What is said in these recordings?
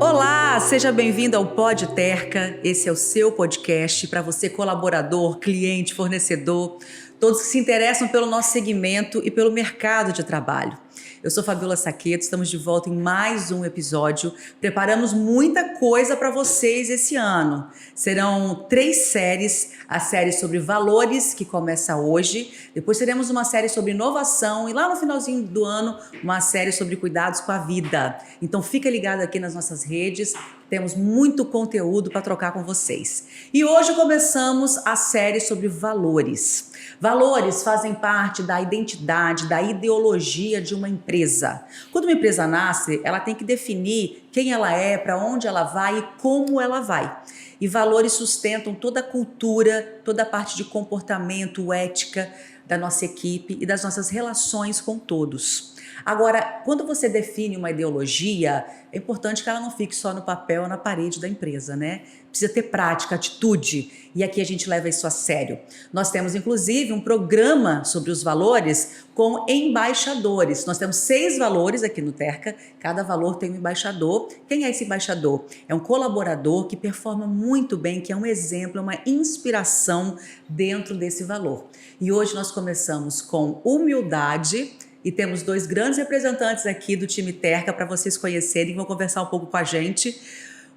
Olá, seja bem-vindo ao Pod Terca. Esse é o seu podcast para você, colaborador, cliente, fornecedor, todos que se interessam pelo nosso segmento e pelo mercado de trabalho. Eu sou Fabiola Saqueto, estamos de volta em mais um episódio. Preparamos muita coisa para vocês esse ano. Serão 3 séries, a série sobre valores, que começa hoje. Depois teremos uma série sobre inovação e lá no finalzinho do ano, uma série sobre cuidados com a vida. Então fica ligado aqui nas nossas redes, temos muito conteúdo para trocar com vocês. E hoje começamos a série sobre valores. Valores fazem parte da identidade, da ideologia de uma empresa. Quando uma empresa nasce, ela tem que definir quem ela é, para onde ela vai e como ela vai. E valores sustentam toda a cultura, toda a parte de comportamento, ética da nossa equipe e das nossas relações com todos. Agora, quando você define uma ideologia, é importante que ela não fique só no papel ou na parede da empresa, né? Precisa ter prática, atitude, e aqui a gente leva isso a sério. Nós temos, inclusive, um programa sobre os valores com embaixadores. Nós temos 6 valores aqui no Terca, cada valor tem um embaixador. Quem é esse embaixador? É um colaborador que performa muito bem, que é um exemplo, é uma inspiração dentro desse valor. E hoje nós começamos com humildade, e temos 2 grandes representantes aqui do time Terca para vocês conhecerem, vão conversar um pouco com a gente.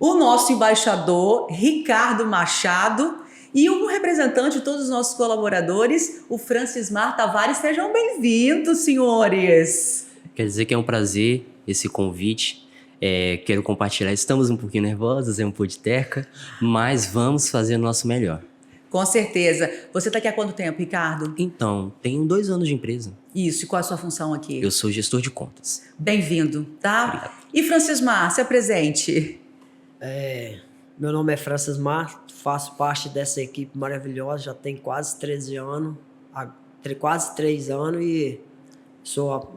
O nosso embaixador, Ricardo Machado, e um representante de todos os nossos colaboradores, o Francismar Tavares. Sejam bem-vindos, senhores! Quer dizer que é um prazer esse convite. Quero compartilhar. Estamos um pouquinho nervosos, é um Pod Terca, mas vamos fazer o nosso melhor. Com certeza. Você está aqui há quanto tempo, Ricardo? Então, tenho 2 anos de empresa. Isso, e qual é a sua função aqui? Eu sou gestor de contas. Bem-vindo, tá? Obrigado. E Francismar, se apresente. Meu nome é Francismar, faço parte dessa equipe maravilhosa, já tem quase 13 anos, quase 3 anos e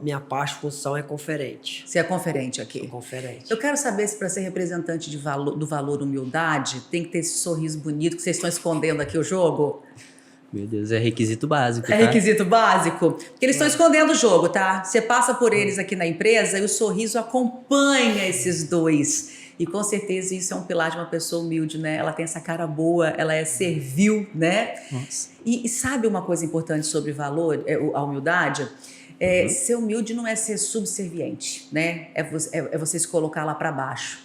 minha função é conferente. Você é conferente aqui? Sou conferente. Eu quero saber se para ser representante do valor humildade tem que ter esse sorriso bonito que vocês estão escondendo aqui o jogo. Meu Deus, é requisito básico, É tá? requisito básico? Porque eles estão escondendo o jogo, tá? Você passa por eles aqui na empresa e o sorriso acompanha esses 2. E com certeza isso é um pilar de uma pessoa humilde, né? Ela tem essa cara boa, ela é servil, né? Nossa. E sabe uma coisa importante sobre valor, a humildade? Ser humilde não é ser subserviente, né? É você se colocar lá para baixo.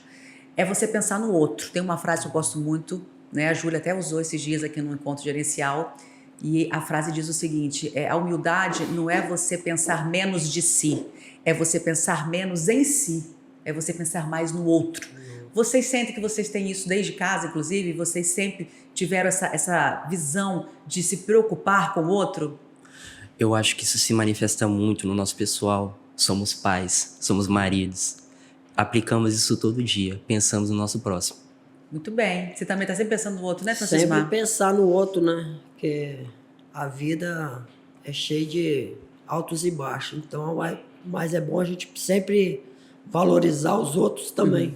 É você pensar no outro. Tem uma frase que eu gosto muito, né? A Júlia até usou esses dias aqui no encontro gerencial. E a frase diz o seguinte: a humildade não é você pensar menos de si, é você pensar menos em si, é você pensar mais no outro. Vocês sentem que vocês têm isso desde casa, inclusive? Vocês sempre tiveram essa visão de se preocupar com o outro? Eu acho que isso se manifesta muito no nosso pessoal. Somos pais, somos maridos. Aplicamos isso todo dia, pensamos no nosso próximo. Muito bem. Você também está sempre pensando no outro, né, Francismar? Sempre pensar no outro, né? Porque a vida é cheia de altos e baixos. Então, mas é bom a gente sempre valorizar os outros também.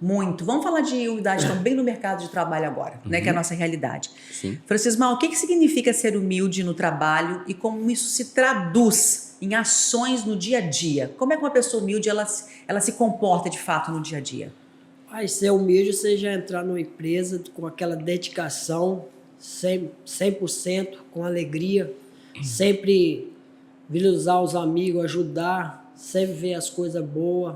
Muito. Vamos falar de humildade também no mercado de trabalho agora, né? Que é a nossa realidade. Sim. Francismar, o que significa ser humilde no trabalho e como isso se traduz em ações no dia a dia? Como é que uma pessoa humilde ela se comporta de fato no dia a dia? Ser humilde, você já entrar numa empresa com aquela dedicação, 100%, com alegria, sempre valorizar os amigos, ajudar, sempre ver as coisas boas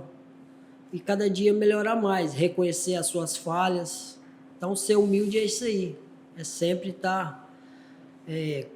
e cada dia melhorar mais, reconhecer as suas falhas. Então, ser humilde é isso aí, é sempre estar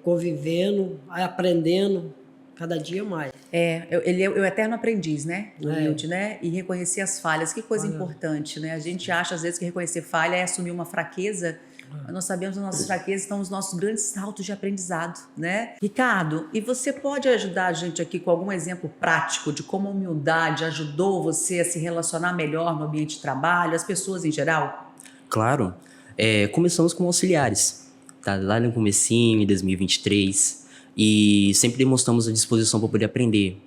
convivendo, aprendendo cada dia mais. Ele é o eterno aprendiz, né? Humilde, né? E reconhecer as falhas. Que coisa importante, né? A gente acha, às vezes, que reconhecer falha é assumir uma fraqueza, mas nós sabemos que as nossas fraquezas estão nos nossos grandes saltos de aprendizado, né? Ricardo, e você pode ajudar a gente aqui com algum exemplo prático de como a humildade ajudou você a se relacionar melhor no ambiente de trabalho, as pessoas em geral? Claro. Começamos como auxiliares, tá? Lá no comecinho, em 2023. E sempre demonstramos a disposição para poder aprender.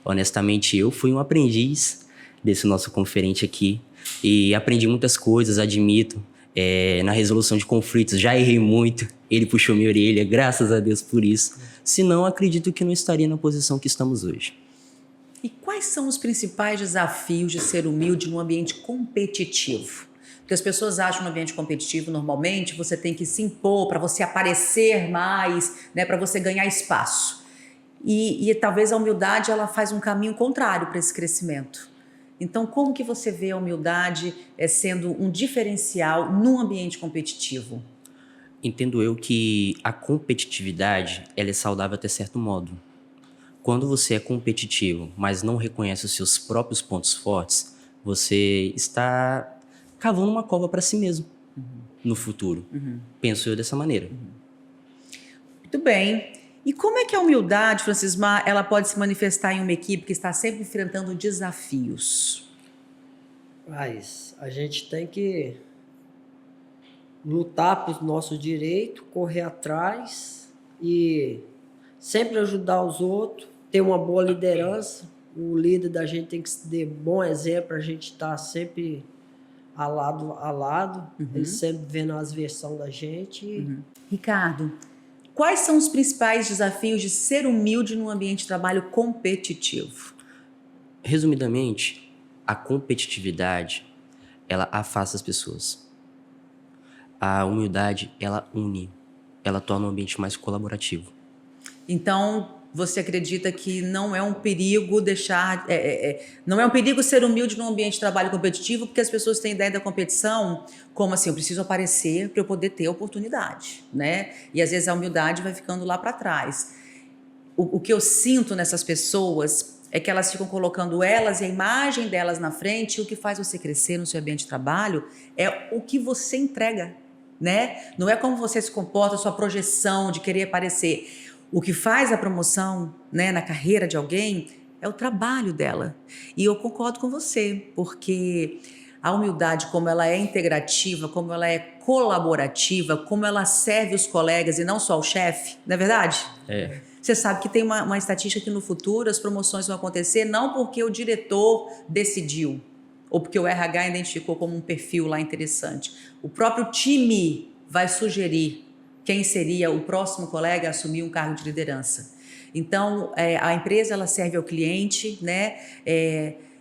Honestamente, eu fui um aprendiz desse nosso conferente aqui e aprendi muitas coisas, admito, na resolução de conflitos. Já errei muito, ele puxou minha orelha, graças a Deus por isso. Senão, acredito que não estaria na posição que estamos hoje. E quais são os principais desafios de ser humilde num ambiente competitivo? Porque as pessoas acham que no ambiente competitivo, normalmente, você tem que se impor para você aparecer mais, né, para você ganhar espaço. E talvez a humildade ela faz um caminho contrário para esse crescimento. Então, como que você vê a humildade sendo um diferencial num ambiente competitivo? Entendo eu que a competitividade, ela é saudável até certo modo. Quando você é competitivo, mas não reconhece os seus próprios pontos fortes, você está cavando uma cova para si mesmo no futuro. Penso eu dessa maneira. Muito bem. E como é que a humildade, Francismar, ela pode se manifestar em uma equipe que está sempre enfrentando desafios? Mas a gente tem que lutar por nosso direito, correr atrás e sempre ajudar os outros, ter uma boa liderança. O líder da gente tem que dar bom exemplo, a gente estar sempre a lado, ele sempre vendo as versões da gente. Ricardo, quais são os principais desafios de ser humilde num ambiente de trabalho competitivo? Resumidamente, a competitividade, ela afasta as pessoas. A humildade, ela une, ela torna o ambiente mais colaborativo. Então, você acredita que não é um perigo não é um perigo ser humilde num ambiente de trabalho competitivo, porque as pessoas têm ideia da competição como assim, eu preciso aparecer para eu poder ter oportunidade, né? E às vezes a humildade vai ficando lá para trás. O que eu sinto nessas pessoas é que elas ficam colocando elas e a imagem delas na frente, e o que faz você crescer no seu ambiente de trabalho é o que você entrega, né? Não é como você se comporta, a sua projeção de querer aparecer. O que faz a promoção, né, na carreira de alguém é o trabalho dela. E eu concordo com você, porque a humildade, como ela é integrativa, como ela é colaborativa, como ela serve os colegas e não só o chefe, não é verdade? É. Você sabe que tem uma estatística que no futuro as promoções vão acontecer não porque o diretor decidiu ou porque o RH identificou como um perfil lá interessante. O próprio time vai sugerir quem seria o próximo colega a assumir um cargo de liderança. Então, a empresa ela serve ao cliente, né?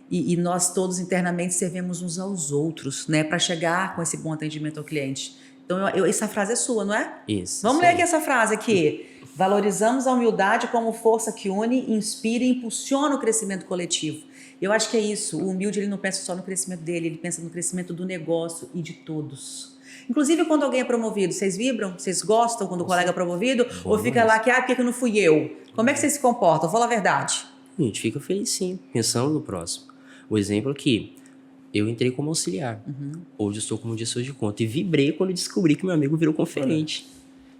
E nós todos internamente servimos uns aos outros, né? Para chegar com esse bom atendimento ao cliente. Então, essa frase é sua, não é? Isso. Vamos ler aqui essa frase aqui. Valorizamos a humildade como força que une, inspira e impulsiona o crescimento coletivo. Eu acho que é isso. O humilde ele não pensa só no crescimento dele, ele pensa no crescimento do negócio e de todos. Inclusive, quando alguém é promovido, vocês vibram? Vocês gostam quando o colega é promovido? Bom, ou fica lá que, por que não fui eu? Como é que vocês se comportam? Fala a verdade. A gente fica feliz sim, pensando no próximo. O exemplo aqui, eu entrei como auxiliar. Hoje eu estou como gestor de conta. E vibrei quando descobri que meu amigo virou conferente.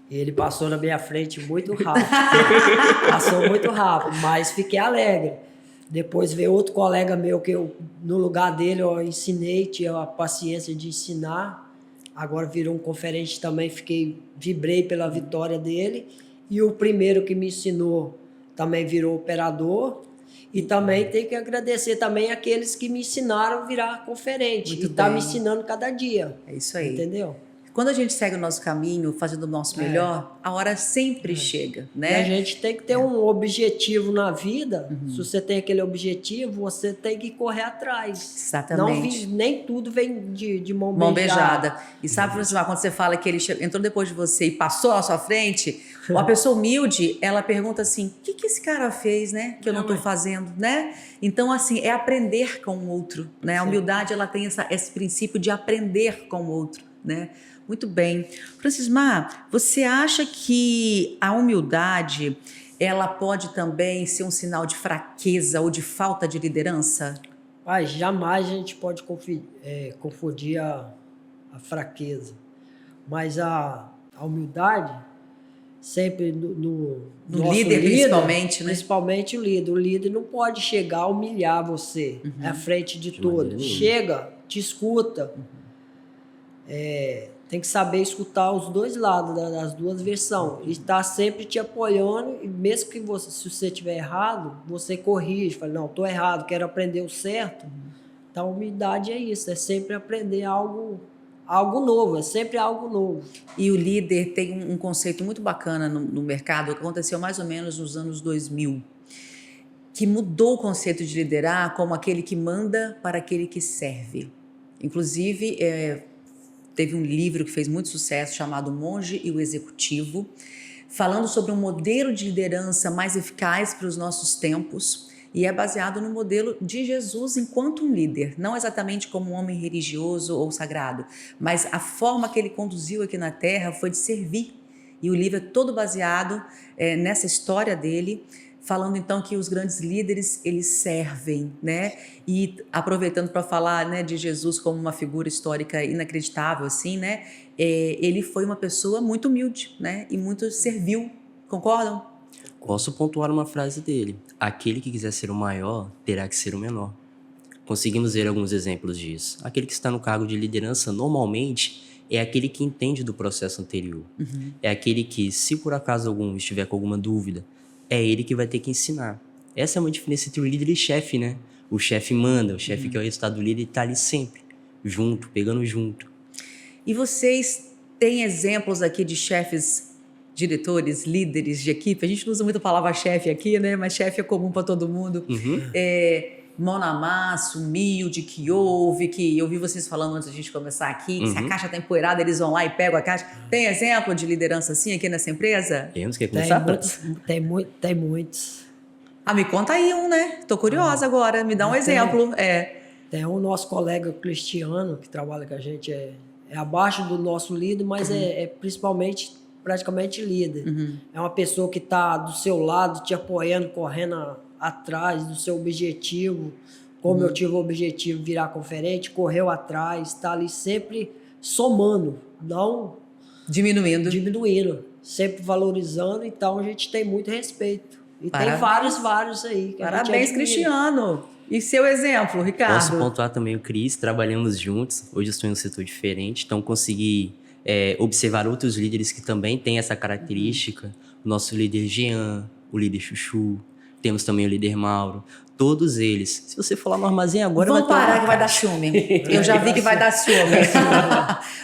Ele passou na minha frente muito rápido. Passou muito rápido, mas fiquei alegre. Depois veio outro colega meu que eu, no lugar dele, eu ensinei, tinha a paciência de ensinar. Agora virou um conferente também, vibrei pela vitória dele. E o primeiro que me ensinou também virou operador. E também tem que agradecer também aqueles que me ensinaram a virar conferente. Muito e tá bem. me ensinando cada dia. É isso aí. Entendeu? Quando a gente segue o nosso caminho, fazendo o nosso melhor, a hora sempre chega, E né? a gente tem que ter um objetivo na vida. Se você tem aquele objetivo, você tem que correr atrás. Exatamente. Nem tudo vem de mão Mão beijada. beijada. E sabe, Francisco, quando você fala que ele entrou depois de você e passou na sua frente, a pessoa humilde, ela pergunta assim, o que esse cara fez, né? Que eu não estou fazendo, né? Então, assim, é aprender com o outro, né? A humildade, ela tem esse princípio de aprender com o outro, né? Muito bem. Francismar, você acha que a humildade, ela pode também ser um sinal de fraqueza ou de falta de liderança? Mas jamais a gente pode confundir a fraqueza. Mas a humildade, sempre no nosso líder, principalmente, né? Principalmente o líder. O líder não pode chegar a humilhar você à frente de todos. Chega, te escuta. Tem que saber escutar os dois lados, das duas versões. E estar sempre te apoiando, e mesmo que se você estiver errado, você corrige, fala, não, estou errado, quero aprender o certo. Então, a humildade é isso, é sempre aprender algo novo, é sempre algo novo. E o líder tem um conceito muito bacana no mercado, que aconteceu mais ou menos nos anos 2000, que mudou o conceito de liderar como aquele que manda para aquele que serve. Inclusive, teve um livro que fez muito sucesso chamado O Monge e o Executivo, falando sobre um modelo de liderança mais eficaz para os nossos tempos, e é baseado no modelo de Jesus enquanto um líder, não exatamente como um homem religioso ou sagrado, mas a forma que ele conduziu aqui na Terra foi de servir. E o livro é todo baseado nessa história dele, falando então que os grandes líderes, eles servem, né? E aproveitando para falar, né, de Jesus como uma figura histórica inacreditável, assim, né? Ele foi uma pessoa muito humilde, né? E muito servil, concordam? Posso pontuar uma frase dele: aquele que quiser ser o maior, terá que ser o menor. Conseguimos ver alguns exemplos disso. Aquele que está no cargo de liderança, normalmente, é aquele que entende do processo anterior. É aquele que, se por acaso algum estiver com alguma dúvida, é ele que vai ter que ensinar. Essa é uma diferença entre o líder e chefe, né? O chefe manda, o chefe que é o resultado do líder está ali sempre, junto, pegando junto. E vocês têm exemplos aqui de chefes, diretores, líderes de equipe? A gente não usa muito a palavra chefe aqui, né? Mas chefe é comum para todo mundo. Mão na massa, humilde, que ouve, que eu ouvi vocês falando antes da gente começar aqui, que se a caixa está empoeirada, eles vão lá e pegam a caixa. Tem exemplo de liderança assim aqui nessa empresa? Temos que começar. Tem muitos. Me conta aí um, né? Tô curiosa agora, me dá um exemplo. Tem o nosso colega Cristiano, que trabalha com a gente, é abaixo do nosso líder, mas é principalmente, praticamente líder. É uma pessoa que está do seu lado, te apoiando, correndo atrás do seu objetivo. Como eu tive o objetivo de virar conferente, correu atrás, está ali sempre somando, não diminuindo, sempre valorizando. Então a gente tem muito respeito. E tem vários aí. Parabéns, Cristiano. E seu exemplo, Ricardo? Posso pontuar também o Cris, trabalhamos juntos. Hoje eu estou em um setor diferente, então consegui observar outros líderes que também têm essa característica. O nosso líder Jean, o líder Chuchu, temos também o líder Mauro. Todos eles. Se você for lá no armazém agora... Vamos parar que vai dar ciúme. Eu já vi que vai dar ciúme.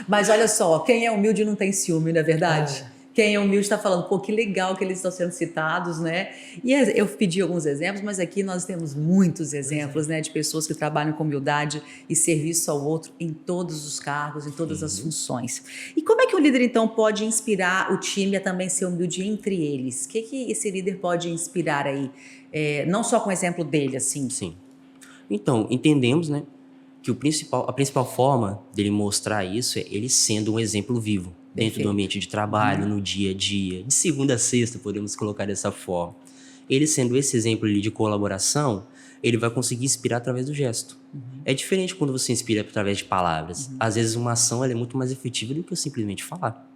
Mas olha só, quem é humilde não tem ciúme, não é verdade? Quem é humilde está falando, pô, que legal que eles estão sendo citados, né? E eu pedi alguns exemplos, mas aqui nós temos muitos exemplos, né, de pessoas que trabalham com humildade e serviço ao outro em todos os cargos, em todas as funções. E como é que o líder, então, pode inspirar o time a também ser humilde entre eles? O que esse líder pode inspirar aí? Não só com o exemplo dele, assim. Sim. Então, entendemos, né, que a principal forma dele mostrar isso é ele sendo um exemplo vivo. Dentro do ambiente de trabalho, no dia a dia, de segunda a sexta, podemos colocar dessa forma. Ele sendo esse exemplo ali de colaboração, ele vai conseguir inspirar através do gesto. É diferente quando você inspira através de palavras. Às vezes uma ação ela é muito mais efetiva do que eu simplesmente falar.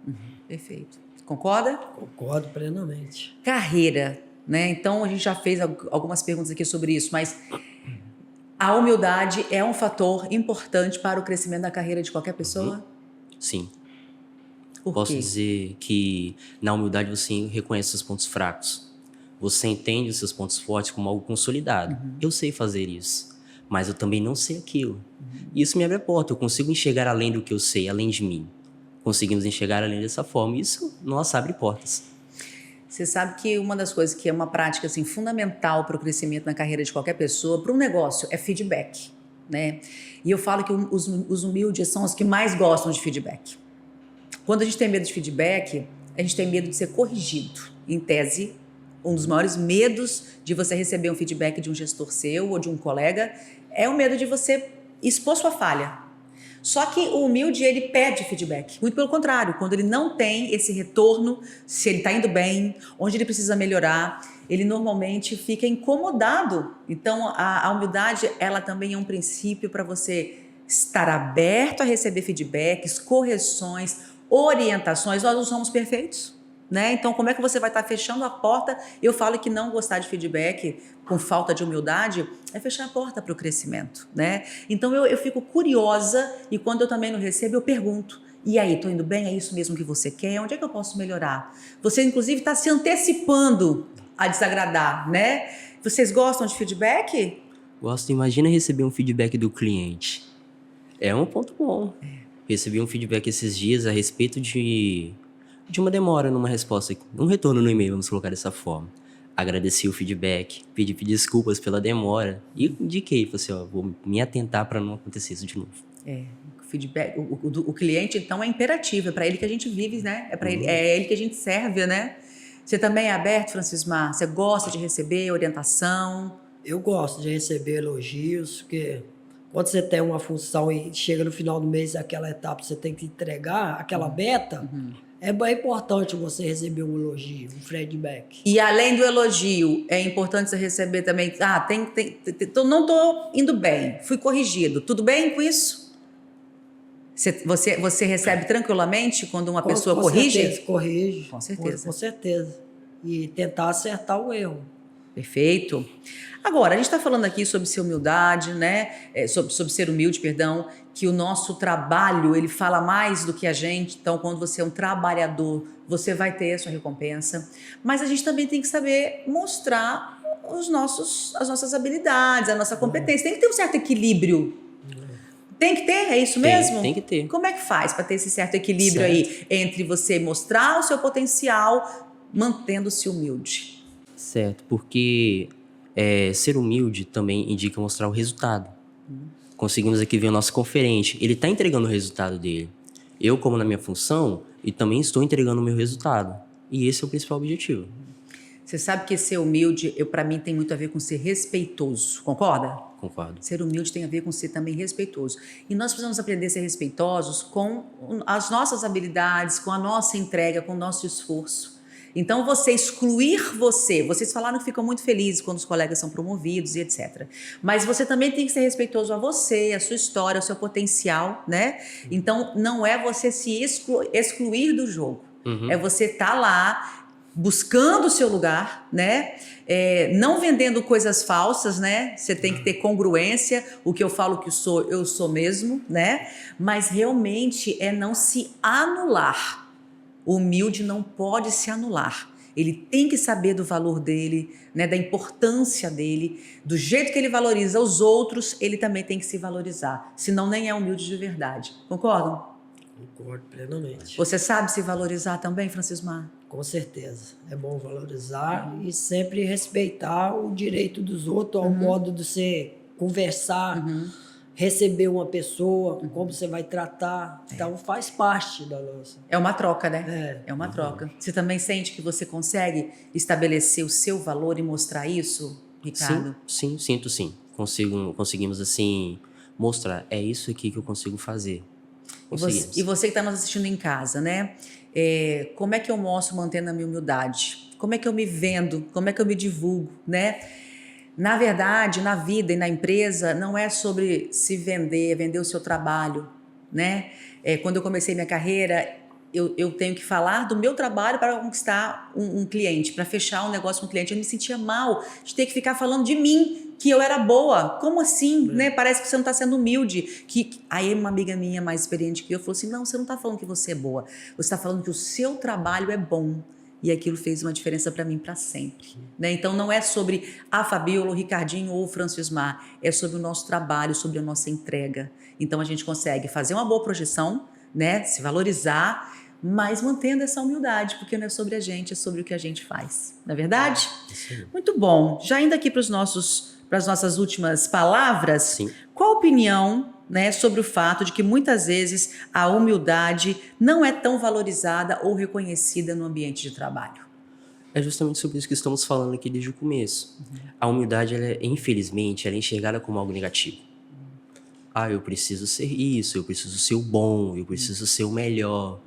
Perfeito. Concorda? Concordo plenamente. Carreira, né? Então a gente já fez algumas perguntas aqui sobre isso, mas a humildade é um fator importante para o crescimento da carreira de qualquer pessoa? Sim. Por Posso quê? dizer que na humildade você reconhece seus pontos fracos. Você entende os seus pontos fortes como algo consolidado. Eu sei fazer isso, mas eu também não sei aquilo. E isso me abre a porta. Eu consigo enxergar além do que eu sei, além de mim. Conseguimos enxergar além dessa forma. Isso, nossa, abre portas. Você sabe que uma das coisas que é uma prática assim, fundamental para o crescimento na carreira de qualquer pessoa, para um negócio, é feedback, né? E eu falo que os humildes são os que mais gostam de feedback. Quando a gente tem medo de feedback, a gente tem medo de ser corrigido. Em tese, um dos maiores medos de você receber um feedback de um gestor seu ou de um colega é o medo de você expor sua falha. Só que o humilde, ele pede feedback. Muito pelo contrário, quando ele não tem esse retorno, se ele está indo bem, onde ele precisa melhorar, ele normalmente fica incomodado. Então, a humildade, ela também é um princípio para você estar aberto a receber feedbacks, correções, orientações. Nós não somos perfeitos, né? Então, como é que você vai estar fechando a porta? Eu falo que não gostar de feedback com falta de humildade é fechar a porta para o crescimento, né? Então, eu fico curiosa e quando eu também não recebo, eu pergunto. E aí, tô indo bem? É isso mesmo que você quer? Onde é que eu posso melhorar? Você, inclusive, está se antecipando a desagradar, né? Vocês gostam de feedback? Gosto. Imagina receber um feedback do cliente. É um ponto bom. Recebi um feedback esses dias a respeito de uma demora numa resposta, um retorno no e-mail, vamos colocar dessa forma. agradeci o feedback, pedi desculpas pela demora e indiquei, falei assim, ó, vou me atentar para não acontecer isso de novo. O feedback, o cliente, então, é imperativo, é para ele que a gente vive, né? É ele que a gente serve, né? Você também é aberto, Francismar? Você gosta de receber orientação? Eu gosto de receber elogios, porque quando você tem uma função e chega no final do mês, aquela etapa você tem que entregar, aquela meta, é bem importante você receber um elogio, um feedback. E além do elogio, é importante você receber também, não estou indo bem, fui corrigido, tudo bem com isso? Você recebe tranquilamente quando uma pessoa corrige? Certeza, corrige. Com certeza. Com certeza. E tentar acertar o erro. Perfeito. Agora, a gente está falando aqui sobre ser humildade, né? Sobre ser humilde, perdão, que o nosso trabalho, ele fala mais do que a gente. Então, quando você é um trabalhador, você vai ter a sua recompensa. Mas a gente também tem que saber mostrar as nossas habilidades, a nossa competência. Tem que ter um certo equilíbrio. Tem que ter? É isso mesmo? Tem que ter. Como é que faz para ter esse certo equilíbrio aí entre você mostrar o seu potencial, mantendo-se humilde? Certo, porque ser humilde também indica mostrar o resultado. Conseguimos aqui ver o nosso conferente, ele está entregando o resultado dele. Eu, como na minha função, e também estou entregando o meu resultado. E esse é o principal objetivo. Você sabe que ser humilde, para mim, tem muito a ver com ser respeitoso, concorda? Concordo. Ser humilde tem a ver com ser também respeitoso. E nós precisamos aprender a ser respeitosos com as nossas habilidades, com a nossa entrega, com o nosso esforço. Então, você excluir vocês falaram que ficam muito felizes quando os colegas são promovidos e etc. Mas você também tem que ser respeitoso a você, a sua história, ao seu potencial, né? Então, não é você se excluir do jogo. É você estar lá buscando o seu lugar, né? Não vendendo coisas falsas, né? Você tem que ter congruência. O que eu falo que eu sou mesmo, né? Mas realmente não se anular. O humilde não pode se anular. Ele tem que saber do valor dele, né, da importância dele, do jeito que ele valoriza os outros, ele também tem que se valorizar. Senão nem é humilde de verdade. Concordam? Concordo plenamente. Você sabe se valorizar também, Francismar? Com certeza. É bom valorizar e sempre respeitar o direito dos outros, ao modo de você conversar, receber uma pessoa, como você vai tratar. Então, faz parte da nossa. É uma troca, né? É uma troca. Você também sente que você consegue estabelecer o seu valor e mostrar isso, Ricardo? Sim, sinto sim. Conseguimos, assim, mostrar. É isso aqui que eu consigo fazer. E você que está nos assistindo em casa, né? Como é que eu mostro mantendo a minha humildade? Como é que eu me vendo? Como é que eu me divulgo, né? Na verdade, na vida e na empresa, não é sobre se vender o seu trabalho, né? Quando eu comecei minha carreira, eu tenho que falar do meu trabalho para conquistar um cliente, para fechar um negócio com um cliente. Eu me sentia mal de ter que ficar falando de mim, que eu era boa. Como assim, né? Parece que você não está sendo humilde. Aí uma amiga minha mais experiente que eu falou assim, não, você não está falando que você é boa. Você está falando que o seu trabalho é bom. E aquilo fez uma diferença para mim para sempre. Né? Então, não é sobre a Fabíola, o Ricardinho ou o Francismar. É sobre o nosso trabalho, sobre a nossa entrega. Então, a gente consegue fazer uma boa projeção, né? Se valorizar, mas mantendo essa humildade, porque não é sobre a gente, é sobre o que a gente faz. Não é verdade? Muito bom. Já indo aqui para as nossas últimas palavras, Sim. Qual a opinião, né, sobre o fato de que muitas vezes a humildade não é tão valorizada ou reconhecida no ambiente de trabalho? É justamente sobre isso que estamos falando aqui desde o começo. A humildade, infelizmente, ela é enxergada como algo negativo. Eu preciso ser isso, eu preciso ser o bom, eu preciso ser o melhor.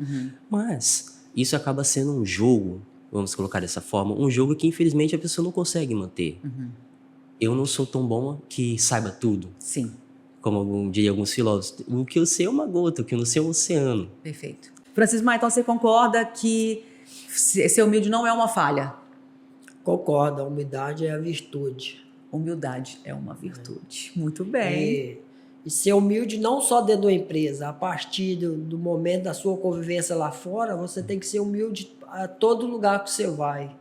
Mas isso acaba sendo um jogo, vamos colocar dessa forma, um jogo que infelizmente a pessoa não consegue manter. Eu não sou tão bom que saiba tudo. Sim. Como diriam alguns filósofos, o que eu sei é uma gota, o que eu não sei é um oceano. Perfeito. Francismar, então você concorda que ser humilde não é uma falha? Concordo, a humildade é a virtude. Humildade é uma virtude. Muito bem. E ser humilde não só dentro da empresa, a partir do momento da sua convivência lá fora, você tem que ser humilde a todo lugar que você vai.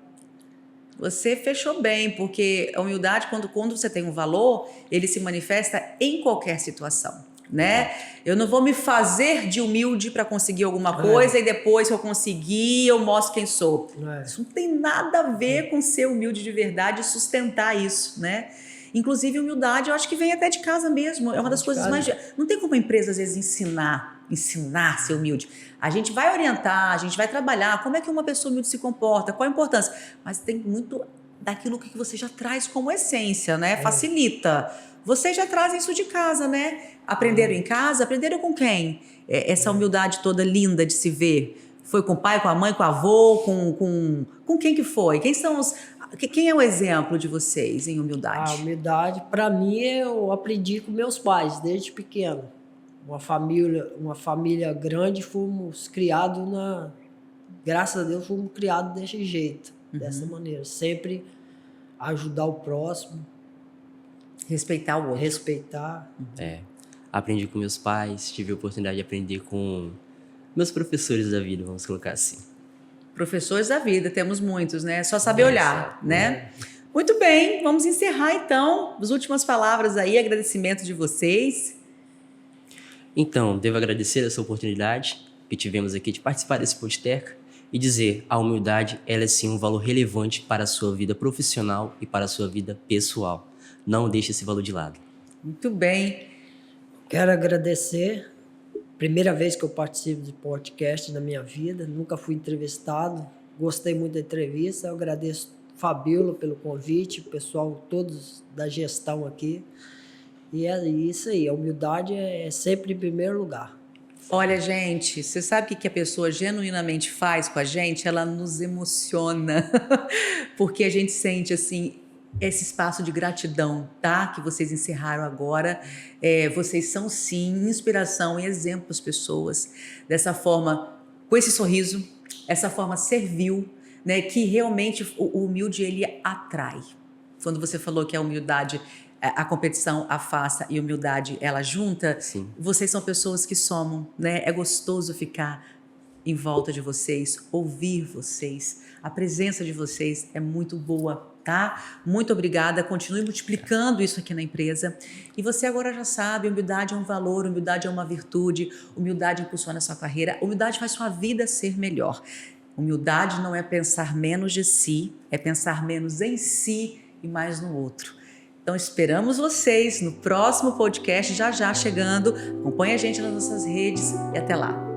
Você fechou bem, porque a humildade, quando você tem um valor, ele se manifesta em qualquer situação. né? Eu não vou me fazer de humilde para conseguir alguma coisa e depois que eu conseguir eu mostro quem sou. Isso não tem nada a ver com ser humilde de verdade e sustentar isso, né? Inclusive, humildade, eu acho que vem até de casa mesmo. É uma das coisas mais... Não tem como a empresa, às vezes, ensinar a ser humilde. A gente vai orientar, a gente vai trabalhar como é que uma pessoa humilde se comporta, qual a importância. Mas tem muito daquilo que você já traz como essência, né? Facilita. Vocês já trazem isso de casa, né? Aprenderam em casa? Aprenderam com quem? Essa humildade toda linda de se ver. Foi com o pai, com a mãe, com o avô, com quem que foi? Quem é o exemplo de vocês em humildade? A humildade, para mim, eu aprendi com meus pais, desde pequeno. Uma família grande, fomos criados graças a Deus, fomos criados desse jeito, dessa maneira. Sempre ajudar o próximo. Respeitar o outro. Respeitar. Aprendi com meus pais, tive a oportunidade de aprender com meus professores da vida, vamos colocar assim. Professores da vida, temos muitos, né? Só saber olhar, né? Muito bem, vamos encerrar então. As últimas palavras aí, agradecimento de vocês. Então, devo agradecer essa oportunidade que tivemos aqui de participar desse Podterca e dizer, a humildade, ela é sim um valor relevante para a sua vida profissional e para a sua vida pessoal. Não deixe esse valor de lado. Muito bem. Quero agradecer. Primeira vez que eu participo de podcast na minha vida, nunca fui entrevistado, gostei muito da entrevista, eu agradeço Fabíola pelo convite, o pessoal todos da gestão aqui, e é isso aí, a humildade é sempre em primeiro lugar. Olha, gente, você sabe o que a pessoa genuinamente faz com a gente? Ela nos emociona, porque a gente sente assim, esse espaço de gratidão, tá? Que vocês encerraram agora. Vocês são, sim, inspiração e exemplo para as pessoas. Dessa forma, com esse sorriso, essa forma servil, né? Que realmente o humilde, ele atrai. Quando você falou que a humildade, a competição afasta e a humildade, ela junta, Sim. Vocês são pessoas que somam, né? É gostoso ficar em volta de vocês, ouvir vocês. A presença de vocês é muito boa, tá? Muito obrigada, continue multiplicando isso aqui na empresa. E você agora já sabe, humildade é um valor, humildade é uma virtude, humildade impulsiona a sua carreira, humildade faz sua vida ser melhor. Humildade não é pensar menos de si, é pensar menos em si e mais no outro. Então esperamos vocês no próximo podcast, já chegando. Acompanhe a gente nas nossas redes e até lá.